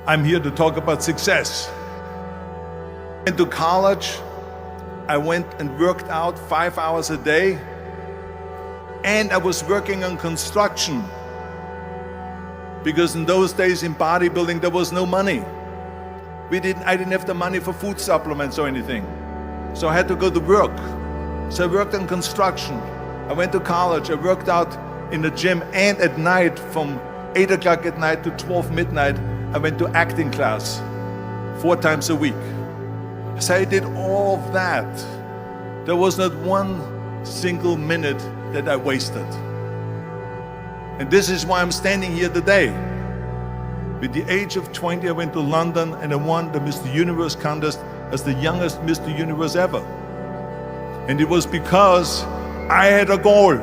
I'm here to talk about success. I went to college, I went and worked out 5 hours a day, and I was working on construction. Because in those days in bodybuilding, there was no money. I didn't have the money for food supplements or anything. So I had to go to work. So I worked on construction. I went to college, I worked out in the gym, and at night from 8 o'clock at night to 12 midnight, I went to acting class 4 times a week. So I did all of that. There was not one single minute that I wasted. And this is why I'm standing here today. With the age of 20, I went to London and I won the Mr. Universe contest as the youngest Mr. Universe ever. And it was because I had a goal.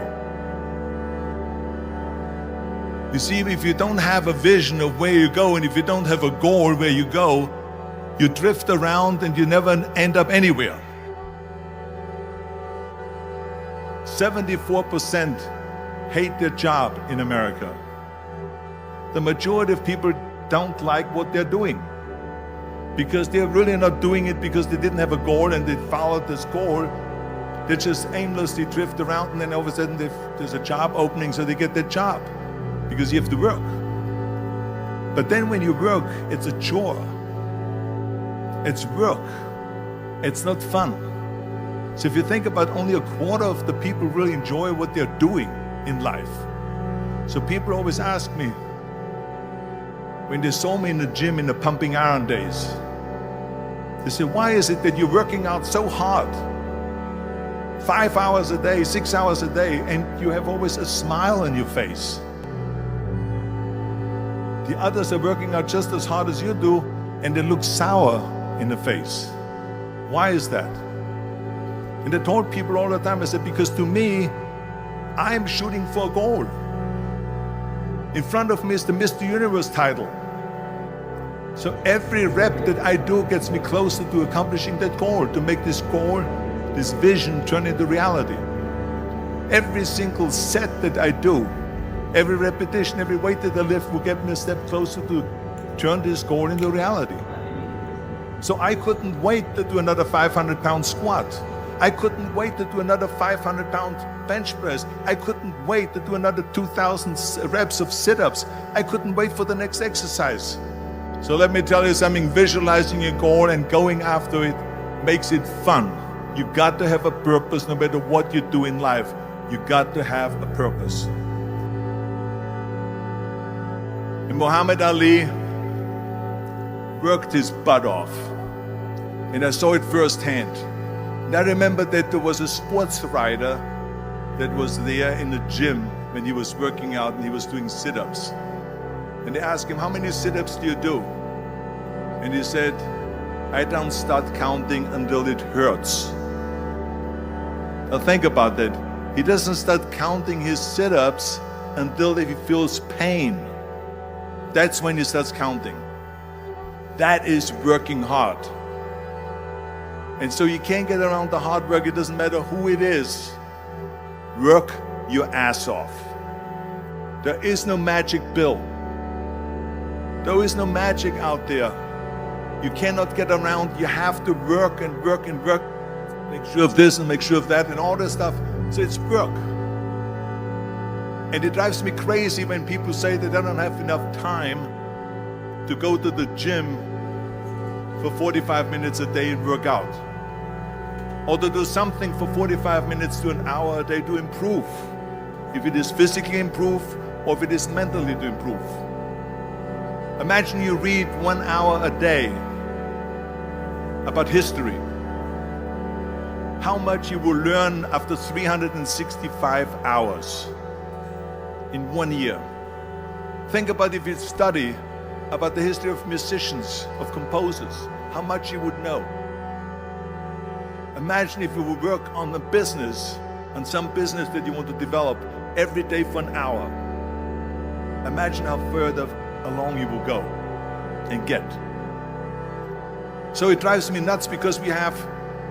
You see, if you don't have a vision of where you go, and if you don't have a goal where you go, you drift around and you never end up anywhere. 74% hate their job in America. The majority of people don't like what they're doing because they're really not doing it because they didn't have a goal and they followed this goal. They just aimlessly drift around, and then all of a sudden there's a job opening, so they get their job because you have to work. But then when you work, it's a chore. It's work. It's not fun. So if you think about, only a quarter of the people really enjoy what they're doing in life. So people always ask me, when they saw me in the gym in the pumping iron days, they say, why is it that you're working out so hard? 5 hours a day, 6 hours a day, and you have always a smile on your face. The others are working out just as hard as you do, and they look sour in the face. Why is that? And I told people all the time, I said, because to me, I'm shooting for a goal. In front of me is the Mr. Universe title. So every rep that I do gets me closer to accomplishing that goal, to make this goal, this vision, turn into reality. Every single set that I do, every repetition, every weight that I lift will get me a step closer to turn this goal into reality. So I couldn't wait to do another 500-pound squat. I couldn't wait to do another 500-pound bench press. I couldn't wait to do another 2,000 reps of sit-ups. I couldn't wait for the next exercise. So let me tell you something, visualizing your goal and going after it makes it fun. You got to have a purpose no matter what you do in life. You got to have a purpose. And Muhammad Ali worked his butt off. And I saw it firsthand. And I remember that there was a sports writer that was there in the gym when he was working out and he was doing sit-ups. And they asked him, how many sit-ups do you do? And he said, I don't start counting until it hurts. Now think about that. He doesn't start counting his sit-ups until he feels pain. That's when he starts counting. That is working hard. And so you can't get around the hard work. It doesn't matter who it is. Work your ass off. There is no magic pill. There is no magic out there. You cannot get around. You have to work and work and work. Make sure of this and make sure of that and all this stuff. So it's work. And it drives me crazy when people say that they don't have enough time to go to the gym for 45 minutes a day and work out. Or to do something for 45 minutes to an hour a day to improve. If it is physically improve or if it is mentally to improve. Imagine you read 1 hour a day about history. How much you will learn after 365 hours in 1 year. Think about if you study about the history of musicians, of composers, how much you would know. Imagine if you would work on a business, on some business that you want to develop every day for an hour. Imagine how further along you will go and get. So it drives me nuts because we have,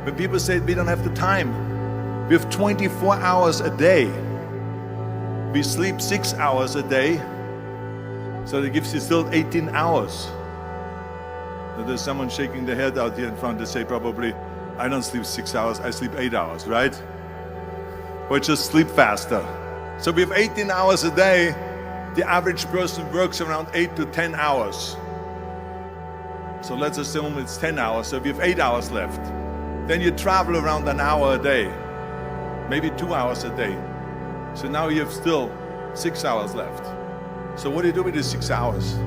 when people say we don't have the time, we have 24 hours a day. We sleep 6 hours a day, so that gives you still 18 hours. There's someone shaking their head out here in front. They say probably, I don't sleep 6 hours, I sleep 8 hours, right? Or just sleep faster. So we have 18 hours a day. The average person works around 8 to 10 hours. So let's assume it's 10 hours, so we have 8 hours left. Then you travel around an hour a day, maybe 2 hours a day. So now you have still 6 hours left. So what do you do with these 6 hours?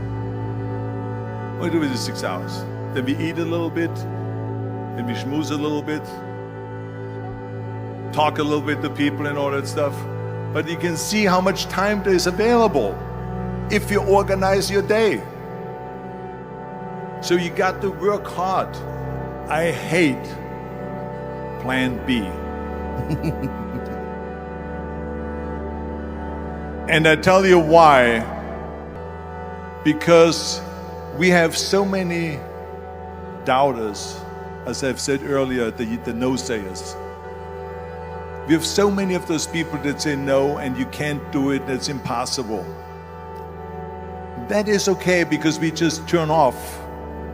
What do you do with these 6 hours? Then we eat a little bit, then we schmooze a little bit, talk a little bit to people and all that stuff. But you can see how much time there is available if you organize your day. So you got to work hard. I hate plan B. And I tell you why. Because we have so many doubters, as I've said earlier, the no-sayers. We have so many of those people that say no and you can't do it, that's impossible. That is okay because we just turn off,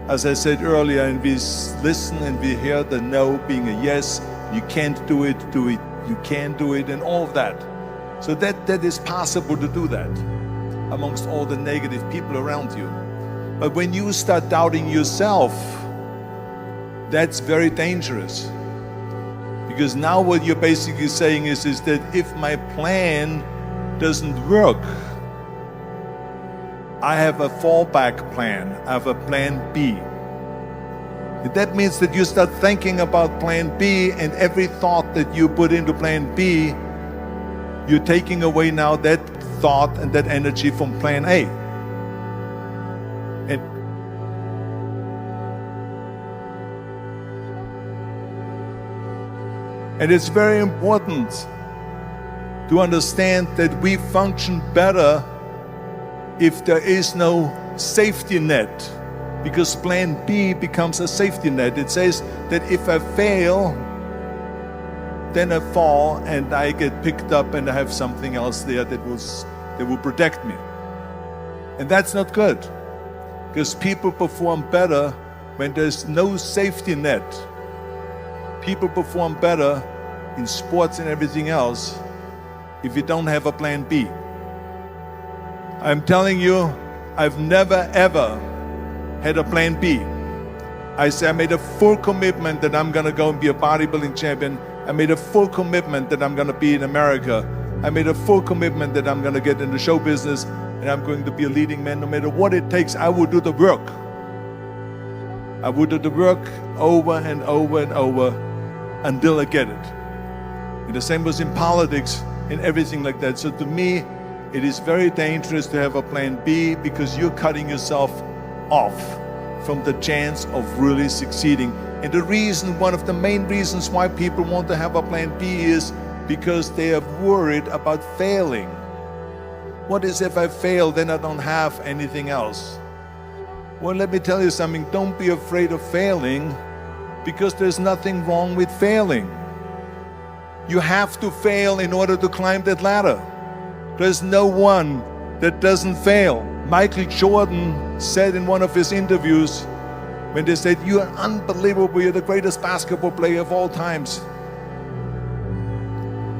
as I said earlier, and we listen and we hear the no being a yes. You can't do it, you can do it, and all of that. So that is possible to do that amongst all the negative people around you. But when you start doubting yourself, that's very dangerous. Because now what you're basically saying is that if my plan doesn't work, I have a fallback plan, I have a plan B. That means that you start thinking about plan B, and every thought that you put into plan B, you're taking away now that thought and that energy from plan A. And it's very important to understand that we function better if there is no safety net, because plan B becomes a safety net. It says that if I fail, then I fall and I get picked up and I have something else there that will protect me. And that's not good, because people perform better when there's no safety net. People perform better in sports and everything else if you don't have a plan B. I'm telling you, I've never ever had a plan B. I made a full commitment that I'm gonna go and be a bodybuilding champion. I made a full commitment that I'm gonna be in America. I made a full commitment that I'm gonna get in the show business and I'm going to be a leading man. No matter what it takes, I will do the work. I will do the work over and over and over until I get it. And the same was in politics and everything like that. So to me, it is very dangerous to have a plan B, because you're cutting yourself off from the chance of really succeeding. And the reason, one of the main reasons why people want to have a plan B is because they are worried about failing. What is if I fail, then I don't have anything else? Well, let me tell you something. Don't be afraid of failing, because there's nothing wrong with failing. You have to fail in order to climb that ladder. There's no one that doesn't fail. Michael Jordan said in one of his interviews, when they said, "You are unbelievable, you're the greatest basketball player of all times."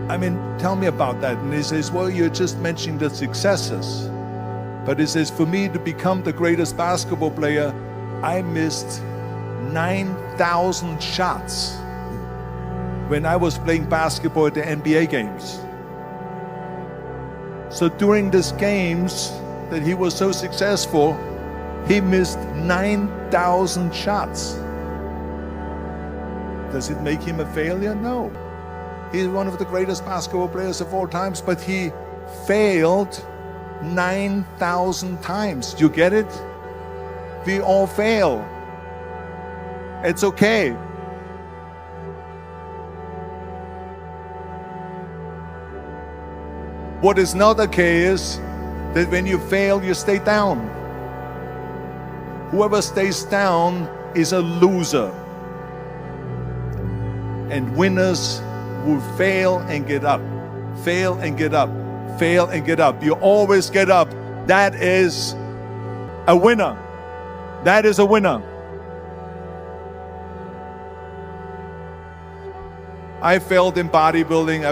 I mean, tell me about that. And he says, "Well, you're just mentioning the successes." But he says, for me to become the greatest basketball player, I missed 9,000 shots when I was playing basketball at the NBA games. So during these games that he was so successful, he missed 9,000 shots. Does it make him a failure? No. He's one of the greatest basketball players of all times, but he failed 9,000 times. Do you get it? We all fail. It's okay. What is not okay is that when you fail, you stay down. Whoever stays down is a loser. And winners will fail and get up. Fail and get up. Fail and get up. You always get up. That is a winner. That is a winner. I failed in bodybuilding.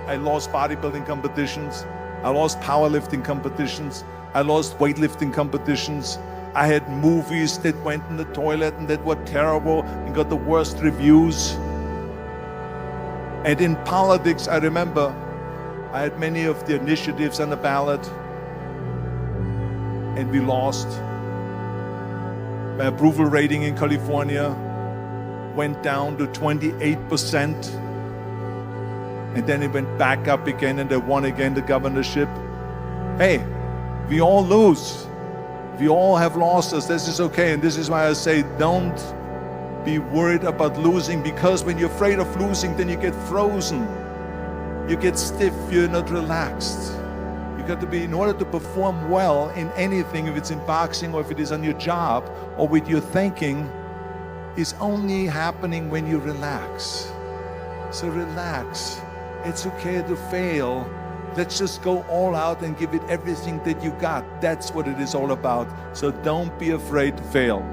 I lost bodybuilding competitions. I lost powerlifting competitions. I lost weightlifting competitions. I had movies that went in the toilet and that were terrible and got the worst reviews. And in politics, I remember I had many of the initiatives on the ballot, and we lost. My approval rating in California went down to 28%, and then it went back up again, and I won again the governorship. Hey, we all lose. We all have losses. This is okay, and this is why I say don't be worried about losing, because when you're afraid of losing, then you get frozen. You get stiff, you're not relaxed. You got to be, in order to perform well in anything, if it's in boxing or if it is on your job or with your thinking, is only happening when you relax. So relax. It's okay to fail. Let's just go all out and give it everything that you got. That's what it is all about. So don't be afraid to fail.